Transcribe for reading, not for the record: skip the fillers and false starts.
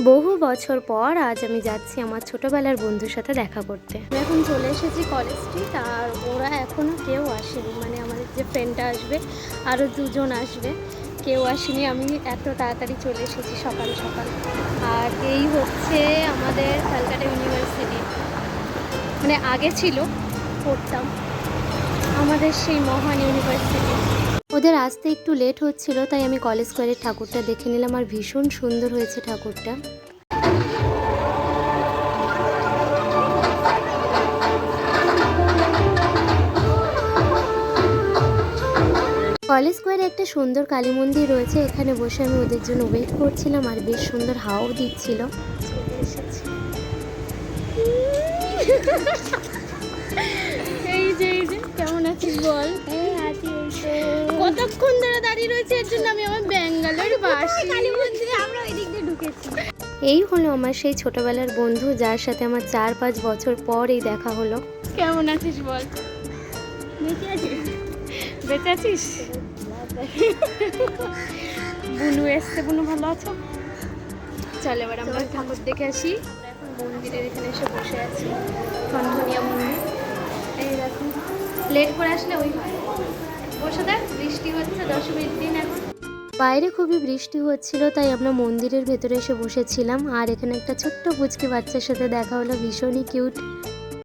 বহু বছর পর আজ আমি যাচ্ছি আমার ছোটবেলার বন্ধুর সাথে দেখা করতে। আমি এখন চলে এসেছি কলেজ স্ট্রিট, আর ওরা এখনও কেউ আসেনি, মানে আমাদের যে ফ্রেন্ডটা আসবে আরও দুজন আসবে, কেউ আসেনি। আমি এত তাড়াতাড়ি চলে এসেছি সকাল সকাল। আর এই হচ্ছে আমাদের ক্যালকাটা ইউনিভার্সিটি, মানে আগে ছিল, পড়তাম আমাদের সেই মহান ইউনিভার্সিটি। ওদের আসতে একটু লেট হচ্ছিল, তাই আমি কলেজ স্কোয়ারের ঠাকুরটা দেখে নিলাম, আর ভীষণ সুন্দর হয়েছে ঠাকুরটা। কলেজ স্কোয়ারে একটা সুন্দর কালী মন্দির রয়েছে, এখানে বসে আমি ওদের জন্য ওয়েট করছিলাম, আর বেশ সুন্দর হাওয়াও দিচ্ছিল। এই যে কেমন আছিস বল? কতক্ষণ ধরে দাঁড়িয়ে রয়েছে, এর জন্য আমি আমার ব্যাঙ্গালোর বাসি। আমরা ওই দিক দিয়ে ঢুকেছি। এই হলো আমার সেই ছোটবেলার বন্ধু, যার সাথে আমার 4-5 বছর পর এই দেখা হলো। কেমন আছিস বল? বেঁচে আছিস? বুনু এসছে, বুনু ভালো আছো? চল এবার আমরা ঠাকুর দেখে আসি। আমরা এখন মন্দিরের এখানে এসে বসে আছি, ঠনঠনিয়া মন্দির। এই দেখো, লেট করে আসলে ওই হয়। বসে দেখ, বৃষ্টি হচ্ছে, দশমীর দিন এখন। বাইরে খুবই বৃষ্টি হচ্ছিল, তাই আমরা মন্দিরের ভেতরে এসে বসেছিলাম। আর এখানে একটা ছোট্ট পুচকি বাচ্চার সাথে দেখা হলো, ভীষণই কিউট।